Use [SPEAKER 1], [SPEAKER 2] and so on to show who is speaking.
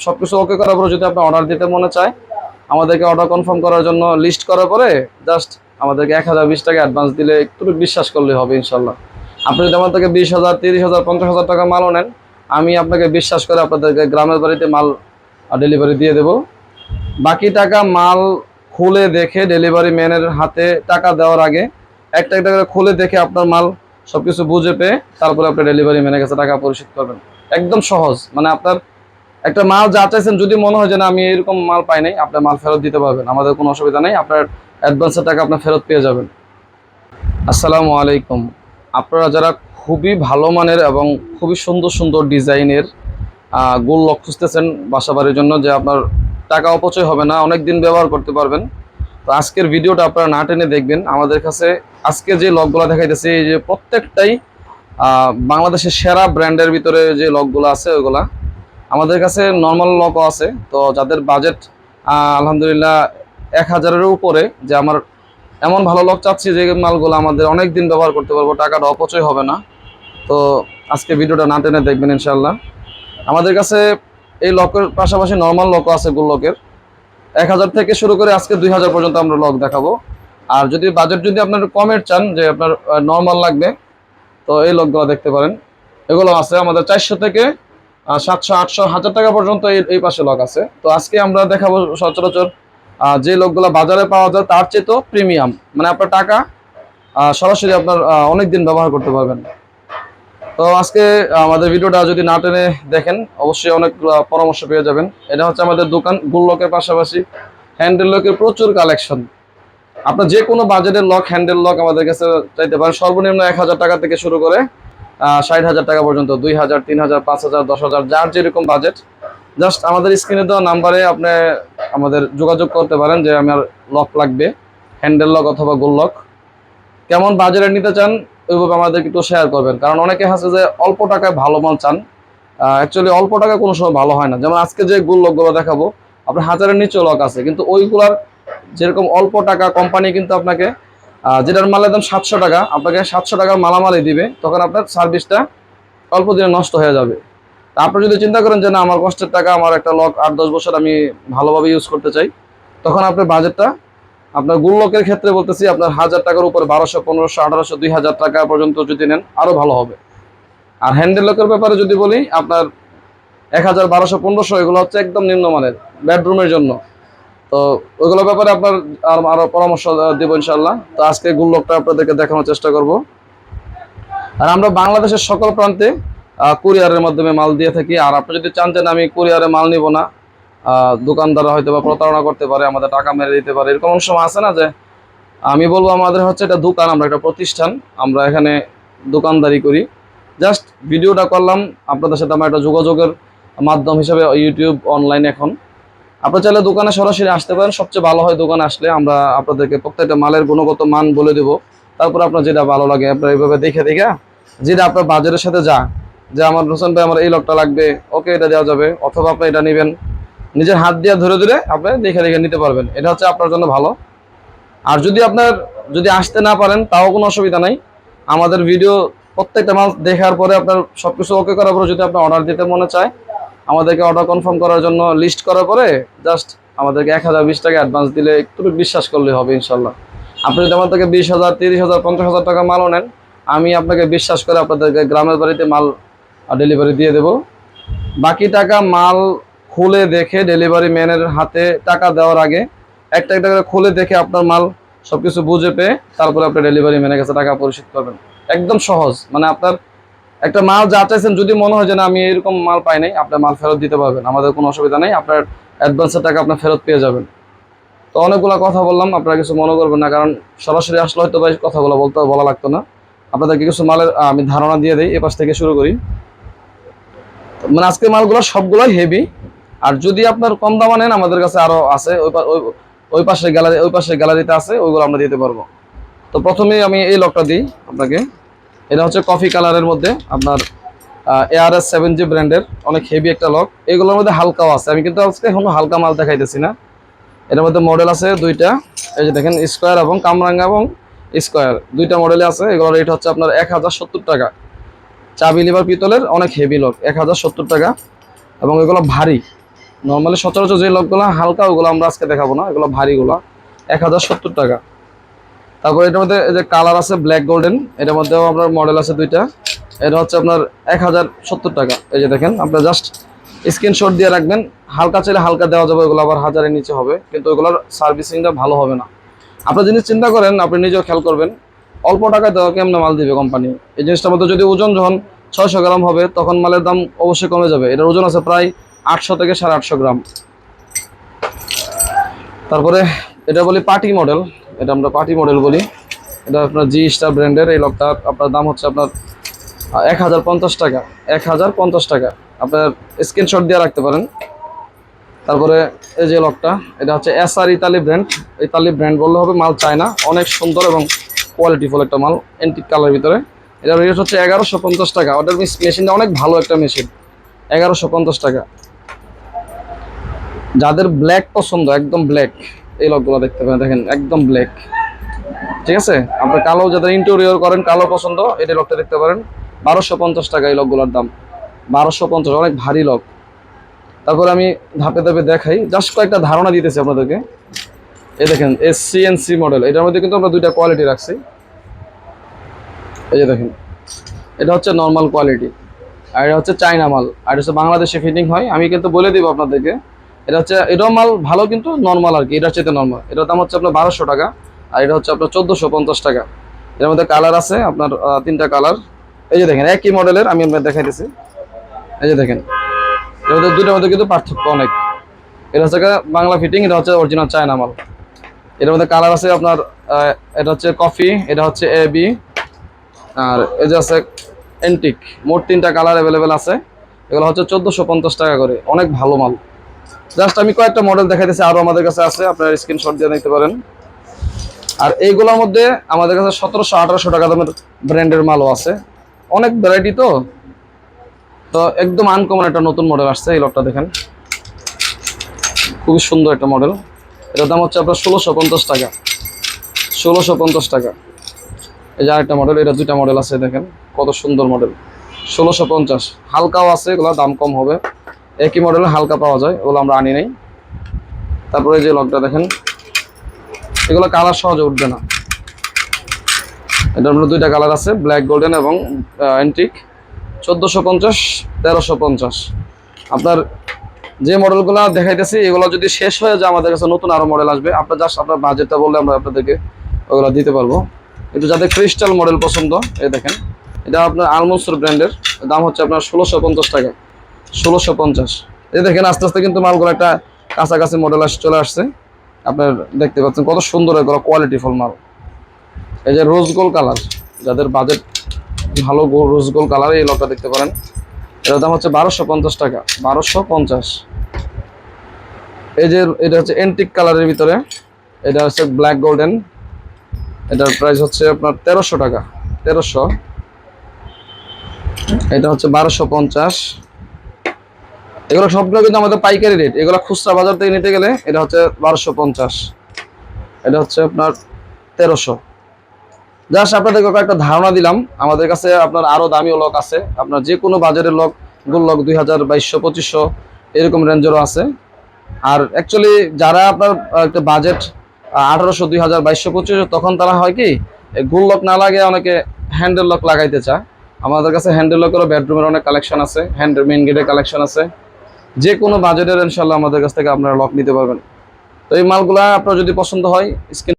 [SPEAKER 1] সবকিছু ওকে করার পরে যদি আপনি অর্ডার দিতে মনে চায়, আমাদেরকে অর্ডার কনফার্ম করার জন্য লিস্ট করার পরে জাস্ট আমাদেরকে 1020 টাকা অ্যাডভান্স দিলে একটু বিশ্বাস করলে হবে ইনশাল্লাহ। আপনি যদি আমার থেকে 20,000, 30,000, 50,000 টাকা মালও নেন, আমি আপনাকে বিশ্বাস করে আপনাদেরকে গ্রামের বাড়িতে মাল ডেলিভারি দিয়ে দেব। বাকি টাকা মাল খুলে দেখে ডেলিভারি ম্যানের হাতে টাকা দেওয়ার আগে একটা একটা করে খুলে দেখে আপনার মাল সবকিছু বুঝে পেয়ে তারপরে আপনি ডেলিভারি ম্যানের কাছে টাকা পরিশোধ করবেন। একদম সহজ, মানে আপনার একটা মাল যা চাইছেন যদি মনে হয় যে না আমি এরকম মাল পাই নাই, আপনার মাল ফেরত দিতে পারবেন, আমাদের কোনো অসুবিধা নেই, আপনার অ্যাডভান্সের টাকা আপনার ফেরত পেয়ে যাবেন। আসসালামু আলাইকুম। আপনারা যারা খুবই ভালো মানের এবং খুবই সুন্দর সুন্দর ডিজাইনের গোল লক খুঁজতেছেন বাসা বাড়ির জন্য, যে আপনার টাকা অপচয় হবে না, অনেক দিন ব্যবহার করতে পারবেন, তো আজকের ভিডিওটা আপনারা না টেনে দেখবেন। আমাদের কাছে আজকে যে লকগুলো দেখাইতেছি, এই যে প্রত্যেকটাই বাংলাদেশের সেরা ব্র্যান্ডের ভিতরে যে লকগুলো আছে ওইগুলা। আমাদের কাছে নর্মাল লকও আছে, তো যাদের বাজেট আলহামদুলিল্লাহ 1000-এর উপরে, যে আমার এমন ভালো লক চাচ্ছি যে মালগুলো আমাদের অনেক দিন ব্যবহার করতে পারবো, টাকাটা অপচয় হবে না, তো আজকে ভিডিওটা না টেনে দেখবেন ইনশাল্লাহ। আমাদের কাছে এই লকের পাশাপাশি নর্মাল লকও আছে, গোল লকের 1000 থেকে শুরু করে আজকে 2000 পর্যন্ত আমরা লক দেখাবো। আর যদি বাজেট যদি আপনার কমের চান, যে আপনার নর্মাল লাগবে, তো এই লকগুলো দেখতে পারেন। এগুলো আছে আমাদের 400 থেকে 700, 800, 1000 টাকা পর্যন্ত এই পাশে লক আছে। তো আজকে আমরা দেখাবো সচরাচর যে লকগুলো বাজারে পাওয়া যায় তার চেয়ে তো প্রিমিয়াম, মানে আপনার টাকা সরাসরি আপনার অনেক দিন ব্যবহার করতে পারবেন। তো আজকে আমাদের ভিডিওটা যদি না টেনে দেখেন অবশ্যই অনেক পরামর্শ পেয়ে যাবেন। এটা হচ্ছে আমাদের দোকান, গোল লকের পাশাপাশি হ্যান্ডেল লকের প্রচুর কালেকশন। আপনার যে কোনো বাজেটের লক, হ্যান্ডেল লক আমাদের কাছে চাইতে পারেন। সর্বনিম্ন 1000 টাকা থেকে শুরু করে 60,000 টাকা পর্যন্ত, 2000, 3000, 5000, 10,000, যার যেরকম বাজেট। জাস্ট আমাদের স্ক্রিনে দেওয়া নাম্বারে আপনি আমাদের যোগাযোগ করতে পারেন যে আমার লক লাগবে, হ্যান্ডেল লক অথবা গোল লক। কেমন বাজেটের নিতে চান ওইভাবে আমাদেরকে একটু শেয়ার করবেন, কারণ অনেকে আছে যে অল্প টাকায় ভালো মাল চান। অ্যাকচুয়ালি অল্প টাকা কোনো সময় ভালো হয় না। যেমন আজকে যে গোল লকগুলো দেখাবো, আপনার 1000-এর নিচেও লক আছে, কিন্তু ওইগুলার যেরকম অল্প টাকা কোম্পানি কিন্তু আপনাকে যেটার মালের দাম 700 টাকা, আপনাকে 700 টাকার মালামালই দিবে, তখন আপনার সার্ভিসটা অল্প দিনে নষ্ট হয়ে যাবে। তা আপনি যদি চিন্তা করেন যে না আমার কষ্টের টাকা, আমার একটা লক 8-10 বছর আমি ভালোভাবে ইউজ করতে চাই, তখন আপনার বাজেটটা, আপনার গোল লকের ক্ষেত্রে বলতেছি, আপনার 1000 টাকার উপর 1200, 1500, 1800, 2000 টাকা পর্যন্ত যদি নেন আরো ভালো হবে। আর হ্যান্ডেল লকের ব্যাপারে যদি বলি, আপনার 1000, 1200, 1500 এগুলো হচ্ছে একদম নিম্নমানের বেডরুমের জন্য। তো ওইগুলোর ব্যাপারে আপনার আরো পরামর্শ দেবো ইনশাল্লাহ। তো আজকে গোল লকটা আপনাদেরকে দেখানোর চেষ্টা করব। আর আমরা বাংলাদেশের সকল প্রান্তে কুরিয়ারের মাধ্যমে মাল দিয়ে থাকি। আর আপনি যদি চান যে আমি কুরিয়ারে মাল নিব না, দোকানদাররা হয়তো বা প্রতারণা করতে পারে, আমাদের টাকা মেরে দিতে পারে, এরকম সময় আছে না, যে আমি বলবো আমাদের হচ্ছে এটা দোকান, আমরা একটা প্রতিষ্ঠান, আমরা এখানে দোকানদারি করি। জাস্ট ভিডিওটা করলাম আপনাদের সাথে, আমার একটা যোগাযোগের মাধ্যম হিসেবে ইউটিউব অনলাইন। এখন আপনার চাইলে দোকানে সরাসরি আসতে পারেন, সবচেয়ে ভালো হয়। দোকানে আসলে আমরা আপনাদেরকে প্রত্যেকটা মালের গুণগত মান বলে দেবো, তারপর আপনার যেটা ভালো লাগে আপনার এইভাবে দেখে দেখে যেটা আপনার বাজারের সাথে যা, যে আমার হোসেন ভাই আমার এই লকটা লাগবে, ওকে এটা দেওয়া যাবে, অথবা আপনি এটা নেবেন, নিজের হাত দিয়ে ধরে ধরে আপনি দেখে দেখে নিতে পারবেন। এটা হচ্ছে আপনার জন্য ভালো। আর যদি আসতে না পারেন তাও কোনো অসুবিধা নাই, আমাদের ভিডিও প্রত্যেকটা মাল দেখার পরে আপনার সবকিছু ওকে করার পরে যদি আপনি অর্ডার দিতে মনে চায়, আমাদেরকে অর্ডার কনফার্ম করার জন্য লিস্ট করার পরে জাস্ট আমাদেরকে 1020 টাকা অ্যাডভান্স দিলে একটু বিশ্বাস করলে হবে ইনশাল্লাহ। আপনি যদি আমার থেকে 20,000, 30,000, 50,000 টাকা মালও নেন, আমি আপনাকে বিশ্বাস করে আপনাদেরকে গ্রামের বাড়িতে মাল ডেলিভারি দিয়ে দেব। বাকি টাকা মাল খুলে দেখে ডেলিভারি ম্যানের হাতে টাকা দেওয়ার আগে একটা একটা করে খুলে দেখে আপনার মাল সবকিছু বুঝে পেয়ে তারপরে আপনি ডেলিভারি ম্যানের কাছে টাকা পরিশোধ করবেন। একদম সহজ, মানে আপনার একটা মাল যা চাইছেন যদি মনে হয় যে না আমি এরকম মাল পাই নাই, আপনার মাল ফেরত দিতে পারবেন, আমাদের কোনো অসুবিধা নেই, আপনার অ্যাডভান্সের টাকা আপনার ফেরত পেয়ে যাবেন। তো অনেকগুলো কথা বললাম, আপনারা কিছু মনে করবেন না, কারণ সরাসরি আসলে হয়তো ভাই কথাগুলো বলা লাগতো না। আপনাদেরকে কিছু মালের আমি ধারণা দিয়ে দিই, এ পাশ থেকে শুরু করি। মানে আজকে মালগুলো সবগুলোই হেভি। আর যদি আপনার কম দামে নেন, আমাদের কাছে আরো আছে, ওই পাশের গ্যালারিতে আছে, ওইগুলো আমরা দিতে পারবো। তো প্রথমেই আমি এই লকটা দিই আপনাকে। এটা হচ্ছে কফি কালারের মধ্যে আপনার ARS 7G ব্র্যান্ডের অনেক হেভি একটা লক। এগুলোর মধ্যে হালকাও আছে, আমি কিন্তু আজকে কোনো হালকা মাল দেখাইতেছি না। এটার মধ্যে মডেল আছে দুইটা, এই যে দেখেন, স্কোয়ার এবং কামরাঙ্গা এবং স্কোয়ার দুইটা মডেলে আছে। এগুলোর রেট হচ্ছে আপনার 1070 টাকা। চাবি লিভার পিতলের অনেক হেভি লক, 1070 টাকা। এবং এগুলো ভারী, নর্মালি সচরাচর যে লকগুলো হালকা ওগুলো আমরা আজকে দেখাবো না, এগুলো ভারীগুলো 1070 টাকা। তারপর এটার মধ্যে এই যে কালার আছে ব্ল্যাক গোল্ডেন, এটার মধ্যেও আপনার মডেল আছে দুইটা। এটা হচ্ছে আপনার 1070 টাকা। এই যে দেখেন, আপনার জাস্ট স্ক্রিনশট দিয়ে রাখবেন। হালকা চাইলে হালকা দেওয়া যাবে, ওগুলো আবার 1000-এর নিচে হবে, কিন্তু ওগুলোর সার্ভিসিংটা ভালো হবে না। আপনার জিনিস চিন্তা করেন, আপনি নিজেও খেয়াল করবেন, অল্প টাকায় দেওয়া কেমন মাল দিবে কোম্পানি। এই জিনিসটার মধ্যে যদি ওজন যখন 600 গ্রাম হবে, তখন মালের দাম অবশ্যই কমে যাবে। এটার ওজন আছে প্রায় 800 থেকে 850 গ্রাম। তারপরে এটা বলি পার্টি মডেল, এটা আমরা পার্টি মডেল বলি। এটা আপনার জি স্টার ব্র্যান্ডের। এই লকটা আপনার দাম হচ্ছে আপনার 1050 টাকা। 1050 টাকা, আপনার স্ক্রিনশট দিয়ে রাখতে পারেন। তারপরে এই যে লকটা, এটা হচ্ছে SR Italy brand. Italy brand বললে হবে, মাল চায়না, অনেক সুন্দর এবং কোয়ালিটিফুল একটা মাল, এন্টিক কালার ভিতরে। এটার রেট হচ্ছে 1150 টাকা। ওটার মেশিনটা অনেক ভালো একটা মেশিন, 1150 টাকা। যাদের ব্ল্যাক পছন্দ, একদম ব্ল্যাক, এই লকগুলো দেখতে পারেন, দেখেন একদম ব্ল্যাক, ঠিক আছে। আপনার কালো, যাদের ইন্টেরিয়র করেন, কালো পছন্দ, এই লকটা দেখতে পারেন। 1250 টাকা এই লকগুলোর দাম, 1250, অনেক ভারী লক। তারপর আমি ধাপে ধাপে দেখাই, জাস্ট কয়েকটা ধারণা দিতেছি আপনাদেরকে। এই দেখেন সিএনসি মডেল, এটার মধ্যে কিন্তু আমরা দুইটা কোয়ালিটি রাখছি। এই যে দেখেন, এটা হচ্ছে নর্মাল কোয়ালিটি, আর এটা হচ্ছে চায়না মাল, আর এটা হচ্ছে বাংলাদেশে ফিটিং হয়। আমি কিন্তু বলে দিব আপনাদেরকে, এটা হচ্ছে এটাও মাল ভালো, কিন্তু নর্মাল আর কি, এটার চেয়ে নর্মাল। এটার দাম হচ্ছে আপনার 1200 টাকা, আর এটা হচ্ছে আপনার 1450 টাকা। এর মধ্যে কালার আছে আপনার 3টা কালার। এই যে দেখেন, একই মডেলের আমি আপনার দেখাইতেছি। এই যে দেখেন, এর মধ্যে দুইটার মধ্যে কিন্তু পার্থক্য অনেক। এটা হচ্ছে বাংলা ফিটিং, এটা হচ্ছে অরিজিনাল চায়না মাল। এর মধ্যে কালার আছে আপনার, এটা হচ্ছে কফি, এটা হচ্ছে এবি, আর এই যে আছে এন্টিক। মোট 3টা কালার অ্যাভেলেবেল আছে। এগুলো হচ্ছে 1450 টাকা করে, অনেক ভালো মাল। জাস্ট আমি কয়েকটা মডেল দেখাইতেছি, আরও আমাদের কাছে আছে, আপনারা স্ক্রিনশট দিয়ে নিতে পারেন। আর এইগুলোর মধ্যে আমাদের কাছে 1700-1800 টাকা দামের ব্র্যান্ডের মালও আছে, অনেক ভ্যারাইটি। তো তো একদম আনকমন একটা নতুন মডেল আসছে, এই লটটা দেখেন, খুবই সুন্দর একটা মডেল। এটার দাম হচ্ছে আপনার 1650 টাকা, 1650 টাকা। এই যে আরেকটা মডেল, এটা দুইটা মডেল আছে, দেখেন কত সুন্দর মডেল, 1650। হালকাও আছে, এগুলো দাম কম হবে। একই মডেলে হালকা পাওয়া যায়, ওগুলো আমরা আনি নাই। তারপরে যে লকটা দেখেন, এগুলো কালার সহজে উঠবে না। এটার মধ্যে দুইটা কালার আছে, ব্ল্যাক গোল্ডেন এবং অ্যান্টিক। 1450, 1350। আপনার যে মডেলগুলো দেখাইতেছি, এগুলো যদি শেষ হয়ে যায়, আমাদের কাছে নতুন আরও মডেল আসবে। আপনার জাস্ট আপনার বাজেটটা বললে আমরা আপনাদেরকে ওগুলো দিতে পারবো। একটু যাদের ক্রিস্টাল মডেল পছন্দ, এই দেখেন, এটা আপনার আলমনসুর ব্র্যান্ডের, দাম হচ্ছে আপনার 1650 টাকা, 1650। এই দেখেন, আস্তে আস্তে কিন্তু মালগুলো একটা কাছাকাছি মডেল চলে আসছে। আপনার দেখতে পাচ্ছেন কত সুন্দর, এগুলো কোয়ালিটিফুল মাল। এই যে রোজ গোল্ড কালার, যাদের বাজেট ভালো, রোজ গোল্ড কালার, এই লকটা দেখতে পারেন। এটার দাম হচ্ছে 1250 টাকা, 1250। এই যে এটা হচ্ছে এন্টিক কালারের ভিতরে, এটা হচ্ছে ব্ল্যাক গোল্ডেন। এটার প্রাইস হচ্ছে আপনার 1300 টাকা, 1300। এটা হচ্ছে 1250। এগুলো সবগুলো কিন্তু আমাদের পাইকারি রেট, এগুলো খুচরা বাজার থেকে নিতে গেলে এটা হচ্ছে 1250। এটা হচ্ছে আপনার 1300। জাস্ট আপনাদেরকে একটা ধারণা দিলাম। আমাদের কাছে আপনার আরও দামিও লক আছে, আপনার যে কোনো বাজারের লক, গোল লক 2000, 2200, 2500 এরকম রেঞ্জেরও আছে। আর অ্যাকচুয়ালি যারা আপনার একটা বাজেট 1800, 2000, 2200, 2500, তখন তারা হয় কি, গোল লক না লাগে অনেকে হ্যান্ডেল লক লাগাইতে চায়। আমাদের কাছে হ্যান্ডেল লকেরও বেডরুমের অনেক কালেকশন আছে, মেইন গেটের কালেকশন আছে। যে কোনো বাজেটের ইনশাল্লাহ আমাদের কাছ থেকে আপনারা লক নিতে পারবেন। তো এই মালগুলা আপনার যদি পছন্দ হয়, স্ক্রিন